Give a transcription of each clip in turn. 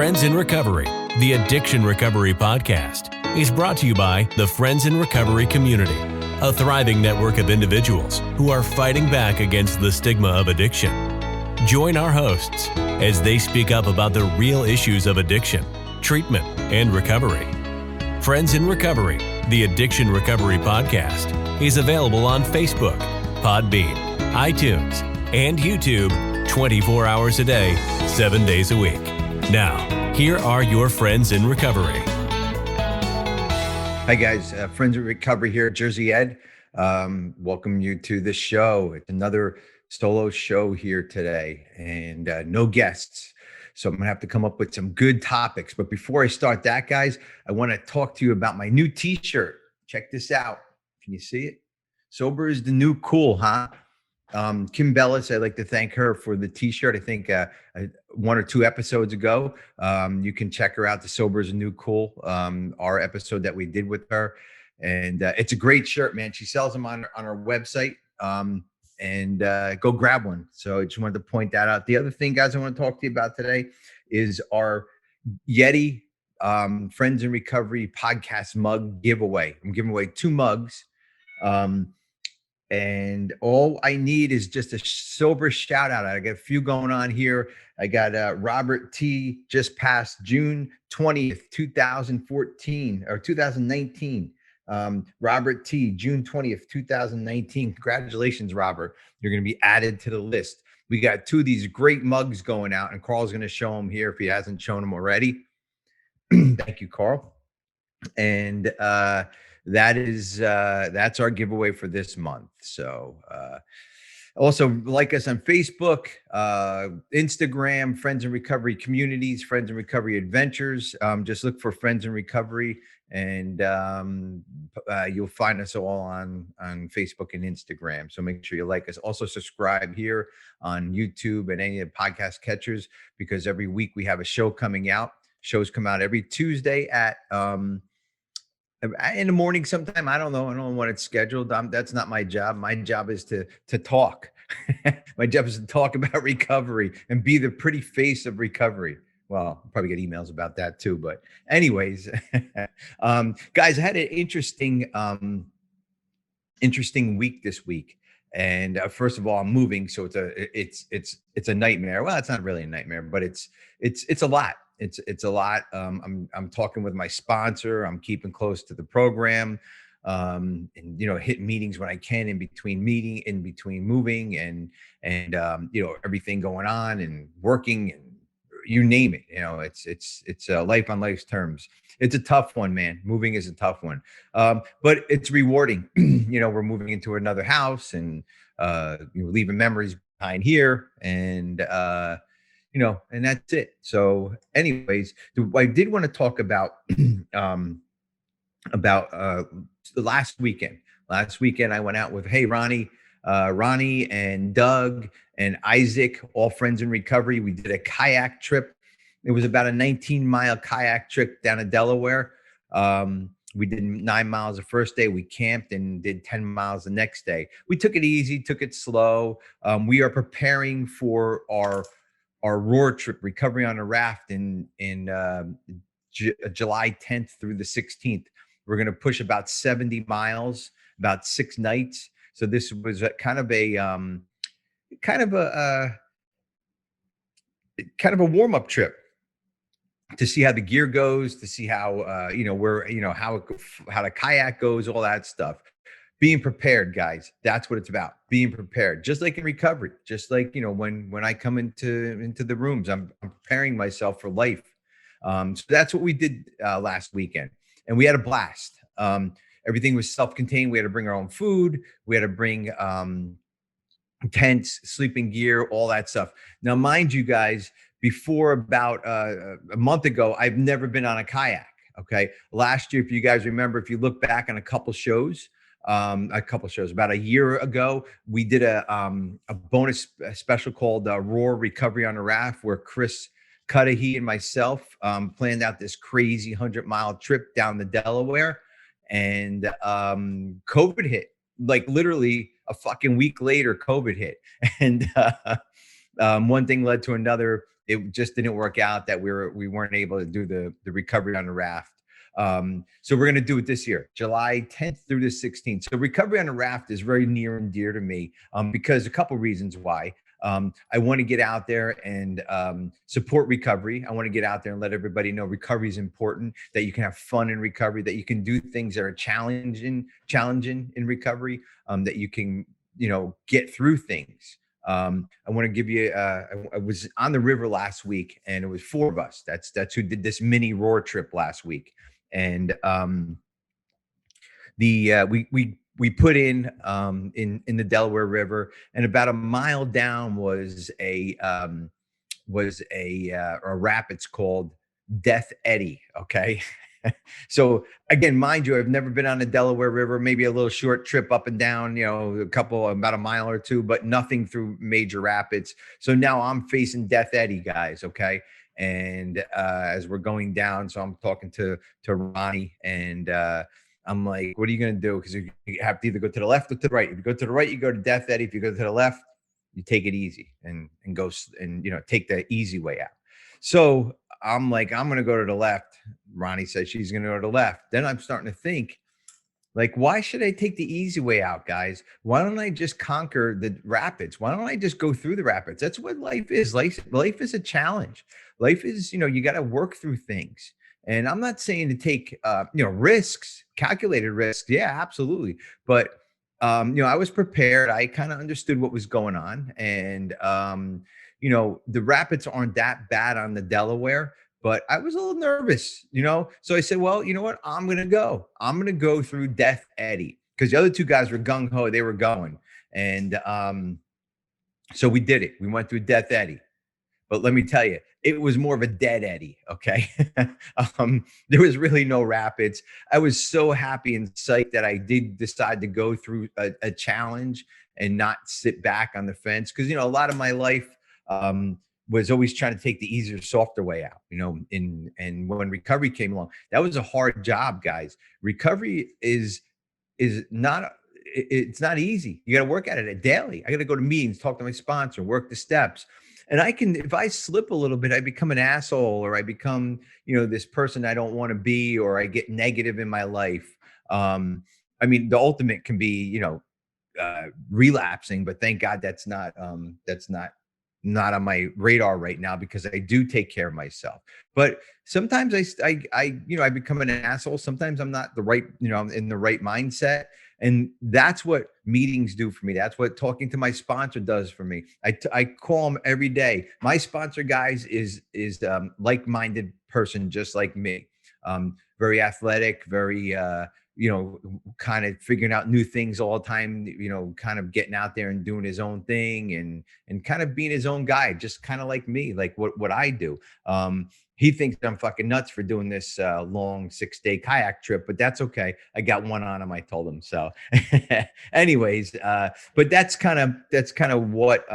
Friends in Recovery, the Addiction Recovery Podcast, is brought to you by the Friends in Recovery community, a thriving network of individuals who are fighting back against the stigma of addiction. Join our hosts as they speak up about the real issues of addiction, treatment, and recovery. Friends in Recovery, the Addiction Recovery Podcast, is available on Facebook, Podbean, iTunes, and YouTube 24 hours a day, 7 days a week. Now, here are your Friends in Recovery. Hi guys, Friends in Recovery here, Jersey Ed. Welcome you to the show. It's another solo show here today and no guests. So I'm gonna have to come up with some good topics. But before I start that, guys, I wanna talk to you about my new t-shirt. Check this out. Can you see it? Sober is the new cool, huh? Kim Bellis, I'd like to thank her for the t-shirt. I think one or two episodes ago, you can check her out. The Sober is the New Cool, our episode that we did with her. And it's a great shirt, man. She sells them on her website, and go grab one. So I just wanted to point that out. The other thing, guys, I want to talk to you about today is our Yeti Friends in Recovery podcast mug giveaway. I'm giving away 2 mugs. And all I need is just a sober shout out. I got a few going on here. I got Robert T. just passed June 20th, 2014 or 2019. Robert T. June 20th, 2019. Congratulations, Robert. You're going to be added to the list. We got 2 of these great mugs going out, and Carl's going to show them here if he hasn't shown them already. Thank you, Carl. And that's our giveaway for this month. So also like us on Facebook, Instagram, Friends in Recovery Communities, Friends in Recovery Adventures. Just look for Friends in Recovery, and you'll find us all on Facebook and Instagram. So make sure you like us. Also subscribe here on YouTube and any of the podcast catchers, because every week we have a show coming out. Shows come out every Tuesday at in the morning sometime. I don't know when it's scheduled. That's not my job. My job is to talk. My job is to talk about recovery and be the pretty face of recovery. Well, I'll probably get emails about that too. But anyways, guys, I had an interesting week this week. And first of all, I'm moving, so it's a nightmare. Well, it's not really a nightmare, but it's a lot. It's a lot. I'm talking with my sponsor. I'm keeping close to the program, and hit meetings when I can in between moving and everything going on and working and you name it. It's life on life's terms. It's a tough one, man. Moving is a tough one, but it's rewarding. We're moving into another house and leaving memories behind here, and and that's it. So anyways, I did want to talk about the last weekend. Last weekend, I went out with, Ronnie and Doug and Isaac, all Friends in Recovery. We did a kayak trip. It was about a 19-mile kayak trip down to Delaware. We did 9 miles the first day. We camped and did 10 miles the next day. We took it easy, took it slow. We are preparing for our roar trip, Recovery on a Raft, in July 10th through the 16th. We're going to push about 70 miles, about 6 nights. So this was kind of a warm-up trip to see how the gear goes, to see how how the kayak goes, all that stuff. Being prepared, guys. That's what it's about. Being prepared. Just like in recovery. Just like, when I come into the rooms, I'm preparing myself for life. So that's what we did last weekend. And we had a blast. Everything was self-contained. We had to bring our own food. We had to bring tents, sleeping gear, all that stuff. Now, mind you, guys, before about a month ago, I've never been on a kayak. Okay. Last year, if you guys remember, if you look back on a couple shows, about a year ago, we did a bonus special called Roar Recovery on a Raft, where Chris Cudahy and myself planned out this crazy 100-mile trip down the Delaware, and COVID hit. Like literally a fucking week later, COVID hit, and one thing led to another. It just didn't work out that we weren't able to do the recovery on the raft. So we're going to do it this year, July 10th through the 16th. So recovery on the raft is very near and dear to me, because a couple reasons why. I want to get out there and support recovery. I want to get out there and let everybody know recovery is important, that you can have fun in recovery, that you can do things that are challenging in recovery, that you can, get through things. I want to give you, I was on the river last week, and it was 4 of us. That's who did this mini roar trip last week. And we put in the Delaware River, and about a mile down was a rapids called Death Eddy. Okay. So again, mind you, I've never been on the Delaware River, maybe a little short trip up and down, about a mile or two, but nothing through major rapids. So now I'm facing Death Eddy, guys. Okay. And as we're going down, so I'm talking to Ronnie, and I'm like, what are you going to do? Because you have to either go to the left or to the right. If you go to the right, you go to Death Eddy. If you go to the left, you take it easy and go and, take the easy way out. So I'm like, I'm going to go to the left. Ronnie says she's going to go to the left. Then I'm starting to think, like, why should I take the easy way out, guys? Why don't I just conquer the rapids? Why don't I just go through the rapids? That's what life is. Life is a challenge. Life is, you got to work through things. And I'm not saying to take, risks, calculated risks. Yeah, absolutely. But, I was prepared. I kind of understood what was going on. And, the rapids aren't that bad on the Delaware, but I was a little nervous, So I said, well, you know what? I'm going to go through Death Eddy, because the other 2 guys were gung ho. They were going. And, so we did it. We went through Death Eddy. But let me tell you, it was more of a dead eddy. Okay. There was really no rapids. I was so happy and psyched that I did decide to go through a challenge and not sit back on the fence. Cause, a lot of my life was always trying to take the easier, softer way out, and when recovery came along, that was a hard job, guys. Recovery is not, it's not easy. You got to work at it daily. I got to go to meetings, talk to my sponsor, work the steps. And if I slip a little bit, I become an asshole, or I become, this person I don't want to be, or I get negative in my life. The ultimate can be, relapsing, but thank God that's not on my radar right now, because I do take care of myself. But sometimes I become an asshole. Sometimes I'm not the right, in the right mindset. And that's what meetings do for me. That's what talking to my sponsor does for me. I call him every day. My sponsor, guys, is like-minded person, just like me. Very athletic, very, kind of figuring out new things all the time, kind of getting out there and doing his own thing, and kind of being his own guy, just kind of like me, like what I do. He thinks I'm fucking nuts for doing this long 6-day kayak trip, but that's okay. I got one on him, I told him. So anyways, but that's kind of what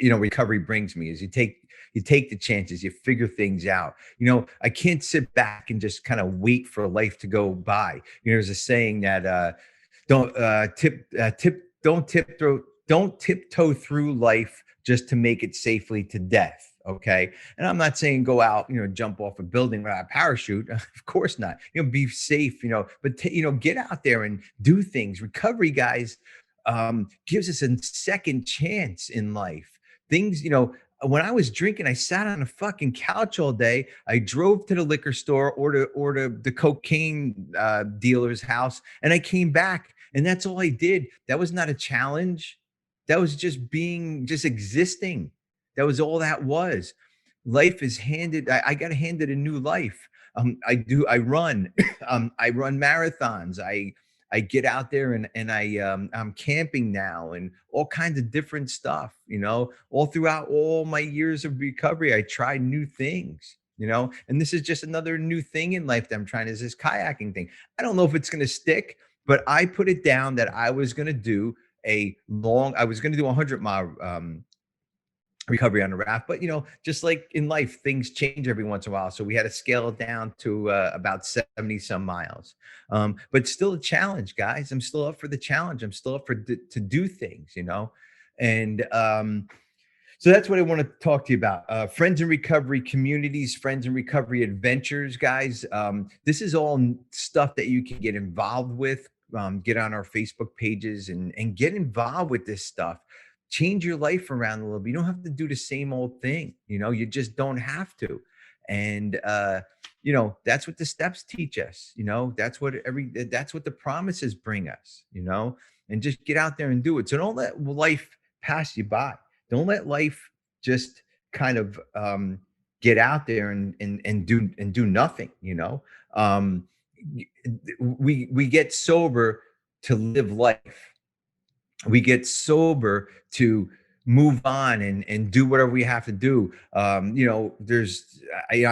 recovery brings me, is you take the chances, you figure things out. I can't sit back and just kind of wait for life to go by. There's a saying that don't tiptoe through life just to make it safely to death. Okay. And I'm not saying go out, jump off a building without a parachute. Of course not. Be safe, but get out there and do things. Recovery, guys, gives us a second chance in life. Things, when I was drinking, I sat on a fucking couch all day. I drove to the liquor store or to the cocaine dealer's house, and I came back, and that's all I did. That was not a challenge. That was just existing. That was all that was. Life is handed. I got handed a new life. I run. I run marathons. I get out there and I'm camping now, and all kinds of different stuff, all throughout all my years of recovery. I tried new things, and this is just another new thing in life that I'm trying, is this kayaking thing. I don't know if it's going to stick, but I put it down that I was going to do I was going to do a 100-mile recovery on the raft. But just like in life, things change every once in a while. So we had to scale it down to about 70 some miles. But still a challenge, guys. I'm still up for the challenge. I'm still up for to do things, and so that's what I want to talk to you about. Friends in recovery communities, friends in recovery adventures, guys. This is all stuff that you can get involved with. Get on our Facebook pages and get involved with this stuff. Change your life around a little bit. You don't have to do the same old thing. You just don't have to. And that's what the steps teach us. That's what the promises bring us. And just get out there and do it. So don't let life pass you by. Don't let life just kind of get out there and do nothing. We get sober to live life. We get sober to move on and do whatever we have to do. I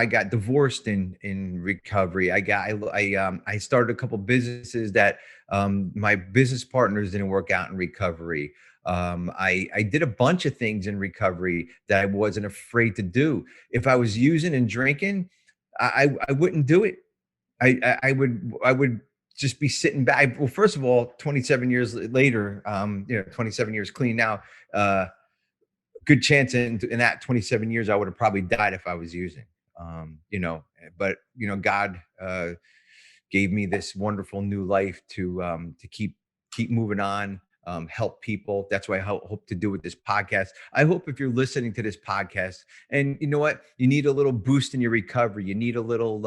got divorced in recovery. I started a couple businesses that my business partners didn't work out in recovery. I did a bunch of things in recovery that I wasn't afraid to do. If I was using and drinking, I wouldn't do it. I would just be sitting back. Well, first of all, 27 years later, 27 years clean now. Good chance in that 27 years, I would have probably died if I was using. But God gave me this wonderful new life to keep moving on. Help people. That's what I hope to do with this podcast. I hope if you're listening to this podcast and you know what, you need a little boost in your recovery, you need a little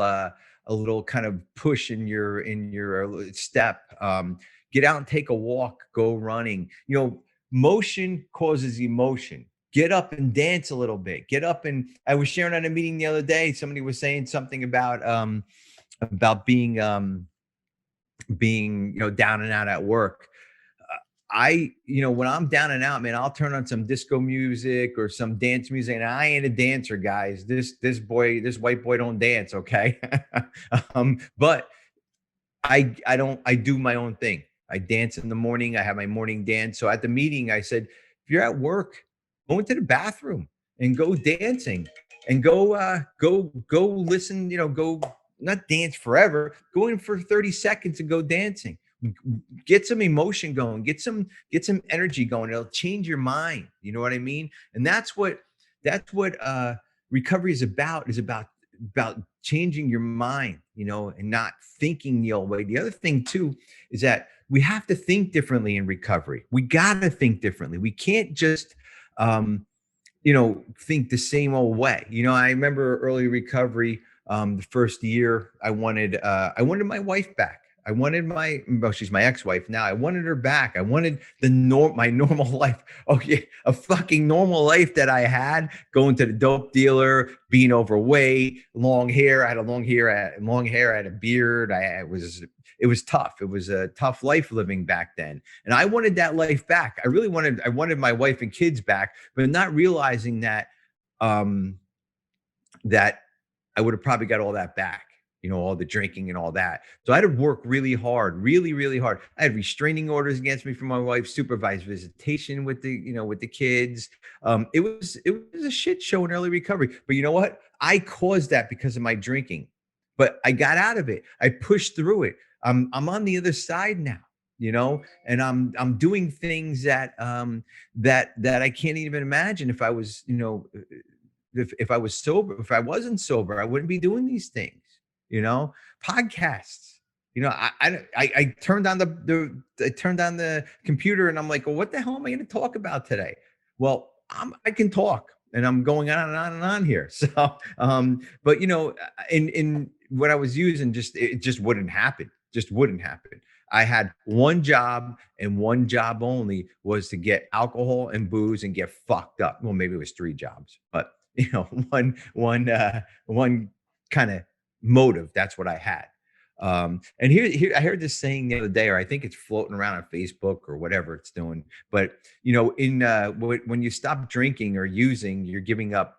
kind of push in your step. Get out and take a walk, go running. Motion causes emotion. Get up and dance a little bit. Get up and I was sharing on a meeting the other day. Somebody was saying something about being down and out at work. When I'm down and out, man, I'll turn on some disco music or some dance music. And I ain't a dancer, guys. This white boy don't dance, okay? But I do my own thing. I dance in the morning. I have my morning dance. So at the meeting, I said, if you're at work, go into the bathroom and go dancing and go listen, go not dance forever, go in for 30 seconds and go dancing. Get some emotion going, get some energy going. It'll change your mind. You know what I mean? And that's what recovery is about changing your mind, and not thinking the old way. The other thing too is that we have to think differently in recovery. We got to think differently. We can't just think the same old way. I remember early recovery, the first year I wanted my wife back. She's my ex-wife now. I wanted her back. I wanted my normal life. Oh yeah, a fucking normal life that I had, going to the dope dealer, being overweight, long hair. I had long hair. I had a beard. It was tough. It was a tough life living back then. And I wanted that life back. I wanted my wife and kids back, but not realizing that, that I would have probably got all that back. All the drinking and all that. So I had to work really hard, really, really hard. I had restraining orders against me from my wife, supervised visitation with the kids. It was a shit show in early recovery. But you know what? I caused that because of my drinking, but I got out of it. I pushed through it. I'm on the other side now, and I'm doing things that I can't even imagine if I was, if I was sober. If I wasn't sober, I wouldn't be doing these things. Podcasts. I turned on the computer and I'm like, well, what the hell am I going to talk about today? Well, I can talk, and I'm going on and on and on here. So, but in what I was using, it just wouldn't happen. Just wouldn't happen. I had one job, and one job only, was to get alcohol and booze and get fucked up. Well, maybe it was 3 jobs, but one kind of motive. That's what I had. And here I heard this saying the other day, or I think it's floating around on Facebook or whatever it's doing. But when you stop drinking or using, you're giving up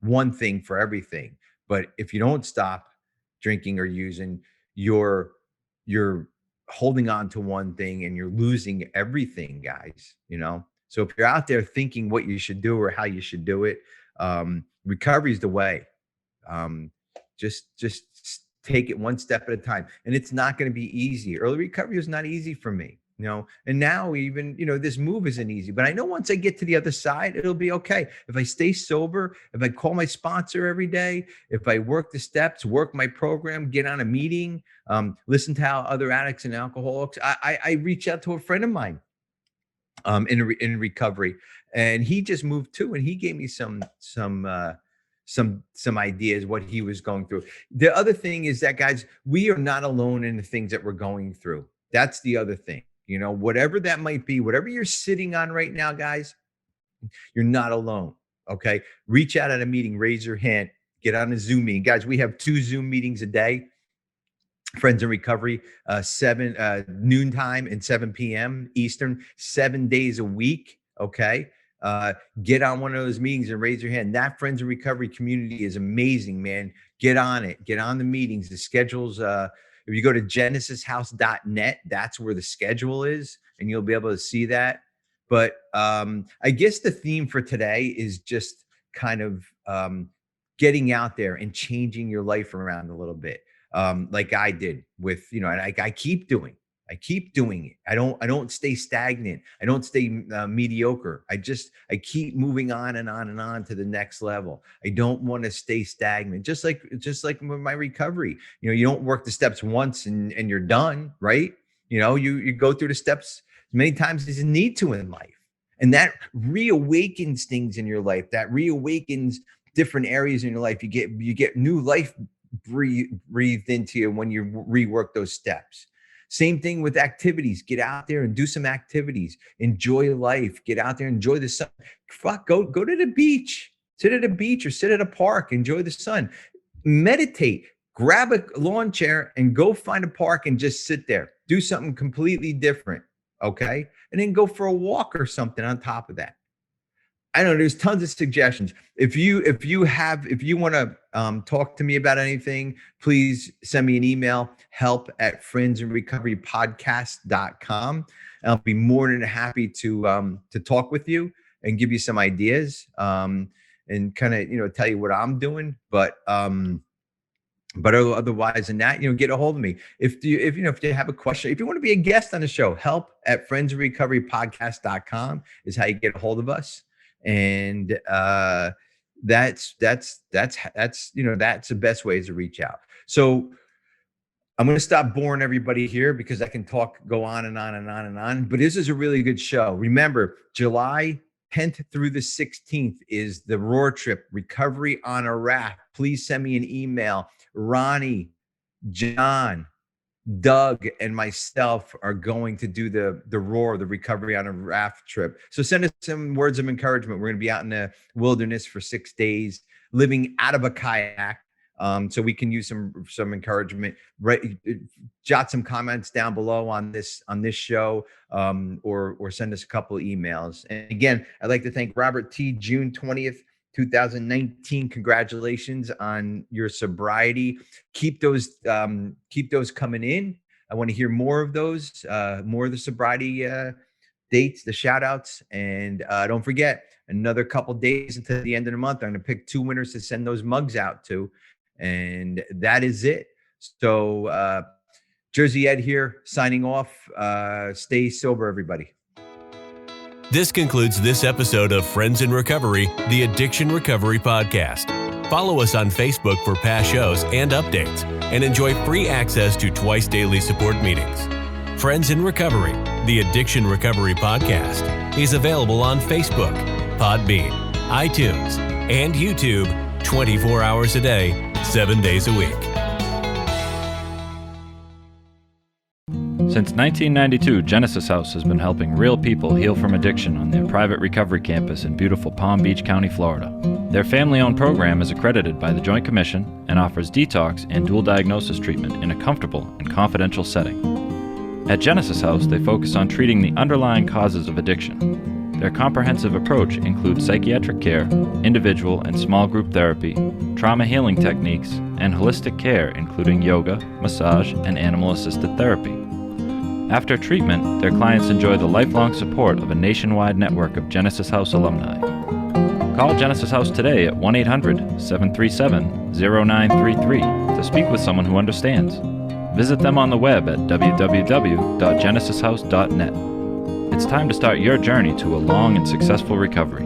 one thing for everything. But if you don't stop drinking or using, you're holding on to one thing and you're losing everything, guys. So if you're out there thinking what you should do or how you should do it, recovery is the way. Just take it one step at a time. And it's not going to be easy. Early recovery was not easy for me, and now even, this move isn't easy, but I know once I get to the other side, it'll be okay. If I stay sober, if I call my sponsor every day, if I work the steps, work my program, get on a meeting, listen to how other addicts and alcoholics, I reach out to a friend of mine in recovery, and he just moved too, and he gave me some ideas what he was going through. The other thing is that, guys, we are not alone in the things that we're going through. That's the other thing. Whatever that might be, whatever you're sitting on right now, guys, you're not alone. Okay. Reach out at a meeting, raise your hand, get on a Zoom meeting. Guys, we have 2 Zoom meetings a day. Friends in Recovery, 7 noontime and 7 p.m. Eastern, 7 days a week. Okay. Get on one of those meetings and raise your hand. That Friends in Recovery community is amazing, man. Get on it. Get on the meetings. The schedules, if you go to genesishouse.net, that's where the schedule is, and you'll be able to see that. But I guess the theme for today is just kind of getting out there and changing your life around a little bit, like I did with, and I keep doing it. I don't stay stagnant. I don't stay mediocre. I keep moving on and on and on to the next level. I don't want to stay stagnant. Just like with my recovery, you don't work the steps once and you're done, right? You go through the steps as many times as you need to in life. And that reawakens things in your life. That reawakens different areas in your life. You get new life breathed into you when you rework those steps. Same thing with activities. Get out there and do some activities. Enjoy life. Get out there, enjoy the sun. Go to the beach. Sit at a beach or sit at a park. Enjoy the sun. Meditate. Grab a lawn chair and go find a park and just sit there. Do something completely different. Okay? And then go for a walk or something on top of that. I know there's tons of suggestions. If you want to talk to me about anything, please send me an email, help@friendsinrecoverypodcast.com. I'll be more than happy to talk with you and give you some ideas, and kind of, tell you what I'm doing. But otherwise than that, get a hold of me. If you have a question, if you want to be a guest on the show, help@friendsinrecoverypodcast.com is how you get a hold of us. And that's the best ways to reach out. So I'm going to stop boring everybody here because I can go on and on and on and on, but this is a really good show. Remember, July 10th through the 16th is the Roar Trip, Recovery on a Raft. Please send me an email. Ronnie, John, Doug, and myself are going to do the Roar, the Recovery on a Raft trip. So send us some words of encouragement. We're going to be out in the wilderness for 6 days, living out of a kayak. So we can use some encouragement. Jot some comments down below on this show, or send us a couple of emails. And again, I'd like to thank Robert T. June 20th, 2019. Congratulations on your sobriety. Keep those coming in. I want to hear more of those, more of the sobriety dates, the shout outs. And don't forget, another couple days until the end of the month, I'm going to pick 2 winners to send those mugs out to. And that is it. So Jersey Ed here, signing off. Stay sober, everybody. This concludes this episode of Friends in Recovery, the Addiction Recovery Podcast. Follow us on Facebook for past shows and updates, and enjoy free access to twice daily support meetings. Friends in Recovery, the Addiction Recovery Podcast, is available on Facebook, Podbean, iTunes, and YouTube 24 hours a day, 7 days a week. Since 1992, Genesis House has been helping real people heal from addiction on their private recovery campus in beautiful Palm Beach County, Florida. Their family-owned program is accredited by the Joint Commission and offers detox and dual diagnosis treatment in a comfortable and confidential setting. At Genesis House, they focus on treating the underlying causes of addiction. Their comprehensive approach includes psychiatric care, individual and small group therapy, trauma healing techniques, and holistic care including yoga, massage, and animal-assisted therapy. After treatment, their clients enjoy the lifelong support of a nationwide network of Genesis House alumni. Call Genesis House today at 1-800-737-0933 to speak with someone who understands. Visit them on the web at www.genesishouse.net. It's time to start your journey to a long and successful recovery.